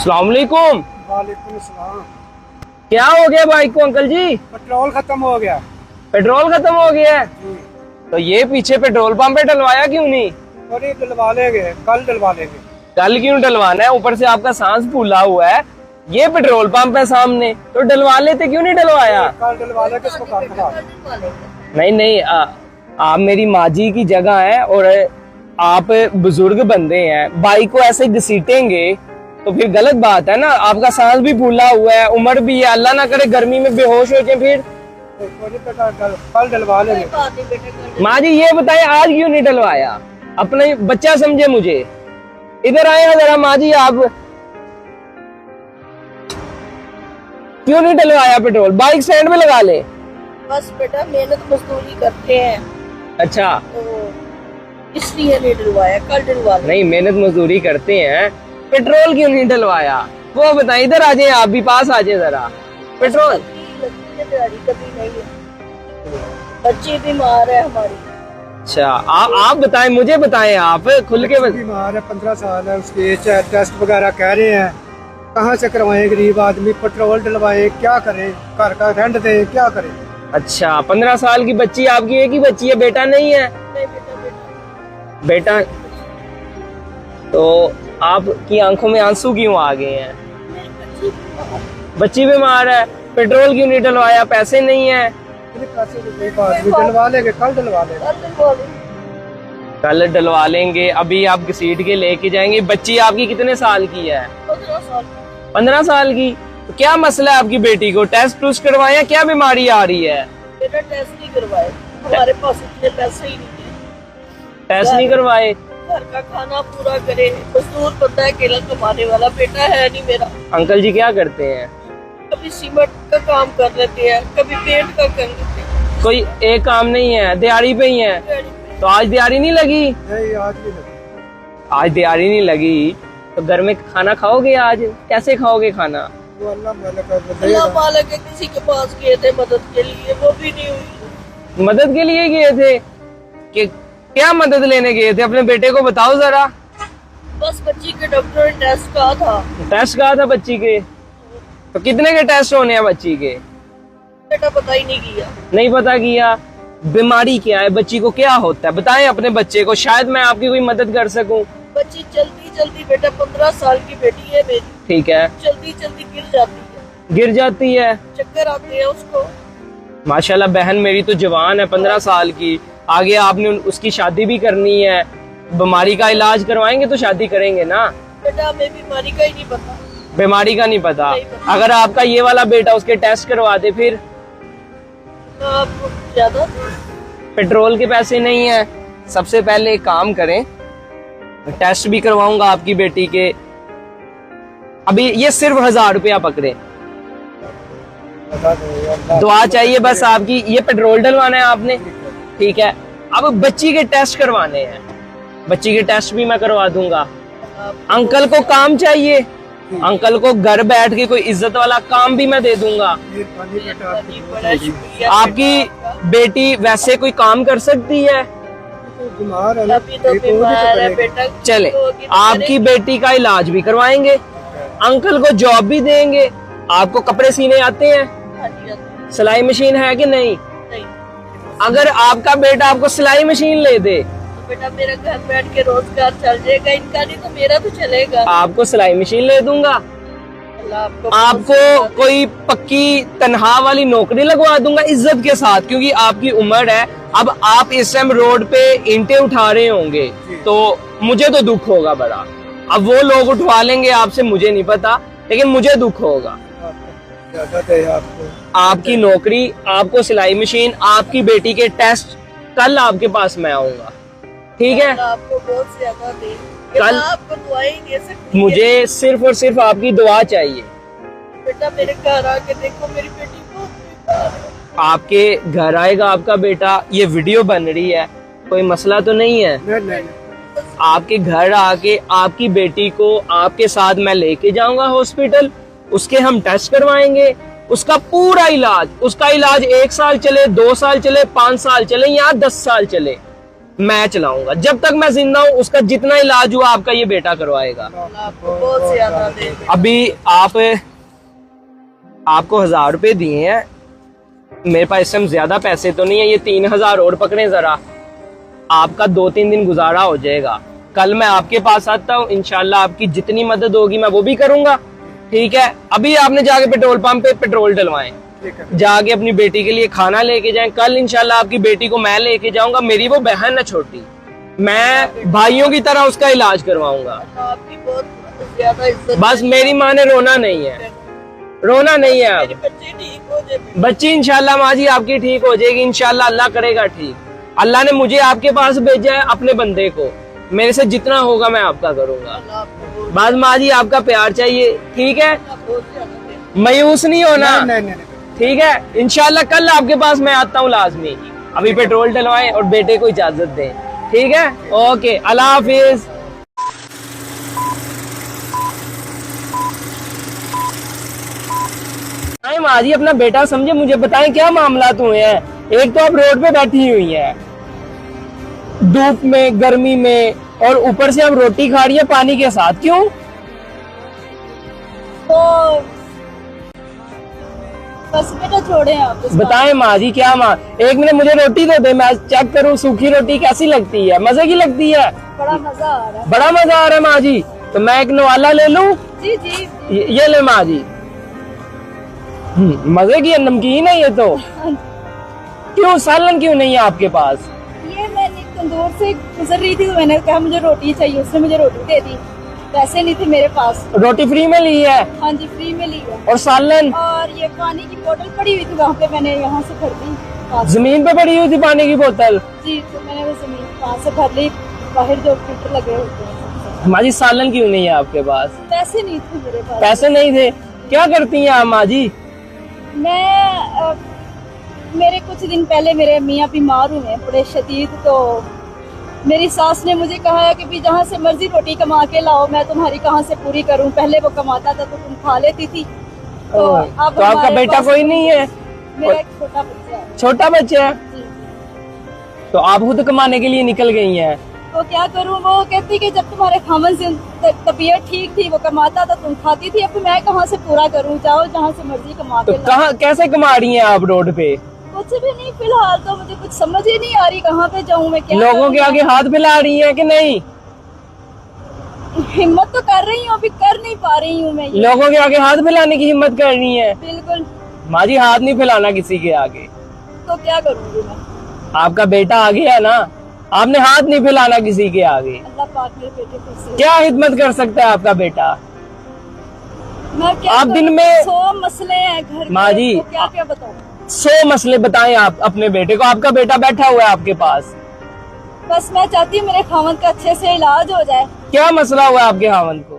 अस्सलाम वालेकुम। वालेकुम सलाम। क्या हो गया बाइक को अंकल जी? पेट्रोल खत्म हो गया। पेट्रोल खत्म हो गया है? तो ये पीछे पेट्रोल पंप पे डलवाया क्यों नहीं? अरे डलवा लेंगे, कल डलवा लेंगे। कल क्यों डलवाना है? ऊपर से आपका सांस फूला हुआ है, ये पेट्रोल पंप है सामने, तो डलवा लेते, क्यों नहीं डलवाया? कल डलवा लेंगे, इसको कल डलवा। नहीं नहीं, आप मेरी माँ जी की जगह है और आप बुजुर्ग बंदे हैं, बाइक को ऐसे घसीटेंगे तो फिर गलत बात है ना। आपका सांस भी फूला हुआ है, उम्र भी है, अल्लाह ना करे गर्मी में बेहोश हो जाए फिर। कल डलवा लेंगे। माँ जी ये बताए आज क्यों नहीं डलवाया? अपना बच्चा समझे मुझे। इधर आए हैं जरा माँ जी, आप क्यों नहीं डलवाया पेट्रोल? बाइक स्टैंड में लगा ले। बस बेटा मेहनत मजदूरी करते हैं। अच्छा, तो इसलिए नहीं डलवाया, कल डलवा लेंगे। नहीं मेहनत मजदूरी करते हैं, पेट्रोल क्यों नहीं डलवाया वो बताए। इधर आ जाए, आप भी पास आ जाए जरा। पेट्रोल कभी नहीं है, बच्चे बीमार है हमारी। अच्छा, आप बताएं, मुझे बताएं, आप खुल के बीमार है, 15 साल है उसके, टेस्ट वगैरह कह रहे हैं, कहाँ से करवाएं? गरीब आदमी पेट्रोल डलवाए, क्या करें? घर का रेंट दे, क्या करें? अच्छा, 15 साल की बच्ची आपकी? एक ही बच्ची है, बेटा नहीं है? नहीं बेटा बेटा, तो आपकी आंखों में आंसू क्यों आ गए हैं? बच्ची बीमार है, पेट्रोल क्यों नहीं डलवाया? पैसे नहीं है? डलवा लेंगे, कल डलवा लेंगे। कल डलवा लेंगे। अभी आप घसीट के लेके जाएंगे। बच्ची आपकी कितने साल की है? 15 साल। 15 साल की। तो क्या मसला है आपकी बेटी को? टेस्ट टूस्ट करवाया? क्या बीमारी आ रही है? बेटा टेस्ट नहीं करवाए, हमारे पास इतने पैसे ही नहीं है। टेस्ट नहीं करवाए? घर का खाना पूरा करे, मजदूर बंदा है, अकेला कमाने वाला, बेटा है नहीं मेरा। अंकल जी क्या करते हैं? कभी सीमेंट का काम कर लेते हैं, कभी पेंट का कर लेते हैं। कोई एक काम नहीं है, दिहाड़ी पे ही है? तो आज दिहाड़ी नहीं लगी? नहीं, आज नहीं लगी। आज दिहाड़ी नहीं लगी तो घर में खाना खाओगे? आज कैसे खाओगे खाना? वो अल्लाह मालिक है, वो अल्लाह देगा। मालिक है, किसी के पास गए थे मदद के लिए, वो भी नहीं हुई। मदद के लिए गए थे कि क्या मदद लेने गए थे? अपने बेटे को बताओ जरा। बस बच्ची के डॉक्टर ने टेस्ट कहा था। टेस्ट कहा था बच्ची के? तो कितने के टेस्ट होने हैं बच्ची के? बेटा पता ही नहीं किया। नहीं पता किया? बीमारी क्या है? बच्ची को क्या होता है? बताएं अपने बच्चे को, शायद मैं आपकी कोई मदद कर सकूं। बच्ची जल्दी बेटा 15 साल की बेटी है मेरी, ठीक है। जल्दी गिर जाती है, गिर जाती है? चक्कर आते हैं उसको। माशाल्लाह बहन मेरी तो जवान है, 15 साल की। आगे आपने उसकी शादी भी करनी है, बीमारी का इलाज करवाएंगे तो शादी करेंगे ना। बेटा हमें बीमारी का ही नहीं पता। बीमारी का नहीं पता? नहीं पता। अगर आपका ये वाला बेटा उसके टेस्ट करवा दे फिर? आप ज्यादा पेट्रोल के पैसे नहीं है। सबसे पहले एक काम करें, टेस्ट भी करवाऊंगा आपकी बेटी के। अभी ये सिर्फ 1000 रुपया पकड़े, दुआ चाहिए बस आपकी। ये पेट्रोल डलवाना है आपने, ठीक है। अब बच्ची के टेस्ट करवाने हैं, बच्ची के टेस्ट भी मैं करवा दूंगा। अंकल को काम चाहिए, अंकल को घर बैठ के कोई इज्जत वाला काम भी मैं दे दूंगा। बड़ा शुक्रिया। आपकी बेटी वैसे कोई काम कर सकती है? बीमार है ना, अभी तो बीमार है बेटा। चले, आपकी बेटी का इलाज भी करवाएंगे, अंकल को जॉब भी देंगे। आपको कपड़े सीने आते हैं? सिलाई मशीन है कि नहीं? नहीं। अगर आपका बेटा आपको सिलाई मशीन ले दे तो बेटा मेरा घर बैठ के रोजगार चल जाएगा, इनका नहीं तो मेरा तो चलेगा। आपको सिलाई मशीन ले दूंगा। अल्लाह आपको कोई पक्की तनख्वाह वाली नौकरी लगवा दूंगा इज्जत के साथ, क्योंकि आपकी उम्र है। अब आप इस टाइम रोड पे ईंटें उठा रहे होंगे तो मुझे तो दुख होगा बड़ा। अब वो लोग उठवा लेंगे आपसे, मुझे नहीं पता, लेकिन मुझे दुख होगा। आपकी नौकरी, आपको सिलाई मशीन, आपकी बेटी के टेस्ट, कल आपके पास मैं आऊंगा, ठीक है? आपको बहुत ज्यादा दे, कल आपको दुआएं दे सकती है। मुझे सिर्फ और सिर्फ आपकी दुआ चाहिए। बेटा मेरे घर आके देखो, मेरी बेटी बहुत बीमार है। आपके घर आएगा आपका बेटा, ये वीडियो बन रही है, कोई मसला तो नहीं है? नहीं। आपके घर आके आपकी बेटी को आपके साथ मैं लेके जाऊंगा हॉस्पिटल, उसके हम टेस्ट करवाएंगे, उसका पूरा इलाज, उसका इलाज 1 साल चले, 2 साल चले, 5 साल चले या 10 साल चले, मैं चलाऊंगा। जब तक मैं जिंदा हूँ उसका जितना इलाज हुआ आपका ये बेटा करवाएगा। आपको बहुत ज्यादा दे दे। अभी आपको 1000 रुपए दिए हैं, मेरे पास इस टाइम ज्यादा पैसे तो नहीं है, ये 3000 और पकड़े जरा, आपका 2-3 दिन गुजारा हो जाएगा। कल मैं आपके पास आता हूँ, इंशाल्लाह आपकी जितनी मदद होगी मैं वो भी करूंगा, ठीक है। अभी आपने जाके पेट्रोल पंप पे पेट्रोल डलवाएं, जाके अपनी बेटी के लिए खाना लेके जाएं। कल इंशाल्लाह आपकी बेटी को मैं लेके जाऊंगा, मेरी वो बहन है छोटी, मैं भाइयों की तरह उसका इलाज करवाऊंगा। आपकी बहुत ज्यादा इज्जत। बस मेरी माँ ने रोना नहीं है, रोना नहीं है। मेरी अब बच्ची ठीक हो जाए। बच्ची इंशाल्लाह माँ जी आपकी ठीक हो जाएगी, इंशाल्लाह अल्लाह करेगा ठीक। अल्लाह ने मुझे आपके पास भेजा है अपने बंदे को, मेरे से जितना होगा मैं आपका करूंगा। आपको बस माँ जी आपका प्यार चाहिए, ठीक है, बहुत ज्यादा दे। मायूस नहीं होना, नहीं नहीं नहीं ठीक है। इंशाल्लाह कल आपके पास मैं आता हूँ लाजमी। अभी पेट्रोल डलवाएं और बेटे को इजाजत दें, ठीक है। ओके, अल्लाह हाफिज। माँ जी अपना बेटा समझे, मुझे बताएं क्या मामला हुए हैं। एक तो आप रोड पे बैठी हुई हैं धूप में गर्मी में, और ऊपर से आप रोटी खा रही है पानी के साथ, क्यों? तो बस बेटा छोड़े आप इस बात बताएं माँ जी क्या माँ, 1 मिनट मुझे रोटी दो दे, मैं चेक करूँ सूखी रोटी कैसी लगती है, मजे की लगती है, को। बड़ा मजा आ रहा है। बड़ा मजा आ रहा है माँ जी। तो मैं एक नवाला ले लूं? जी जी ये ले माँ जी। मजे की है, नमकीन है ये तो। क्यों सालन क्यों नहीं है आपके पास? ये मैंने तंदूर से गुजर रही थी तो मैंने कहा मुझे रोटी चाहिए, उसने मुझे रोटी दे दी। पैसे नहीं थे मेरे पास। रोटी फ्री में ली है हाँ जी फ्री में ली है। और सालन और ये पानी की बोतल पड़ी हुई थी वहाँ पे, मैंने यहाँ से भर दी पास। जमीन पे पड़ी हुई थी पानी की बोतल। जी तो मैंने वो जमीन वहाँ से भर ली, बाहर जो फिल्टर लगे होते हैं। माँ जी सालन क्यों नहीं है आपके पास? पैसे नहीं थे मेरे पास। पैसे नहीं थे? क्या करती हैं आप माँ जी? मैं मेरे कुछ दिन पहले मेरे मियाँ बीमार हुए हैं बड़े शदीद, तो मेरी सास ने मुझे कहा है कि भी जहाँ से मर्जी रोटी कमा के लाओ, मैं तुम्हारी कहाँ से पूरी करूँ। पहले वो कमाता था तो तुम खा लेती थी। तो अब आपका हमारे बेटा पास कोई नहीं है? मेरा एक छोटा बच्चा है। छोटा बच्चा है? जी। तो आप खुद कमाने के लिए निकल गई हैं? तो क्या करूँ, वो कहती कि जब तुम्हारे खामन से तबीयत ठीक थी वो कमाता था तुम खाती थी, अब मैं कहाँ से पूरा करूँ, जाओ जहाँ से मर्जी कमा तो के लाओ। कहाँ कैसे कमा रही हैं आप रोड पे? कुछ भी नहीं, फिलहाल तो मुझे कुछ समझ ही नहीं आ रही कहाँ पे जाऊँ मैं, क्या लोगों के करूं? आगे हाथ फैला रही हैं कि नहीं? हिम्मत तो कर रही हूँ, अभी कर नहीं पा रही हूँ मैं ये। लोगों के आगे हाथ फैलाने की हिम्मत कर रही हैं? बिल्कुल। माँ जी हाथ नहीं फैलाना किसी के आगे। तो क्या करूँगी मैं? आपका बेटा आ गया ना, आपने हाथ नहीं फैलाना किसी के आगे। अल्लाह पाक मेरे बेटे को से। क्या हिम्मत कर सकता है आपका बेटा? मैं क्या आप दिन करूं? में 100 मसले हैं घर के, माँ जी, तो क्या क्या बताऊँ? 100 मसले बताएं आप अपने बेटे को। आपका बेटा बैठा हुआ है आपके पास, बस मैं चाहती हूँ मेरे खामन का अच्छे से इलाज हो जाए। क्या मसला हुआ है आपके खावंद को?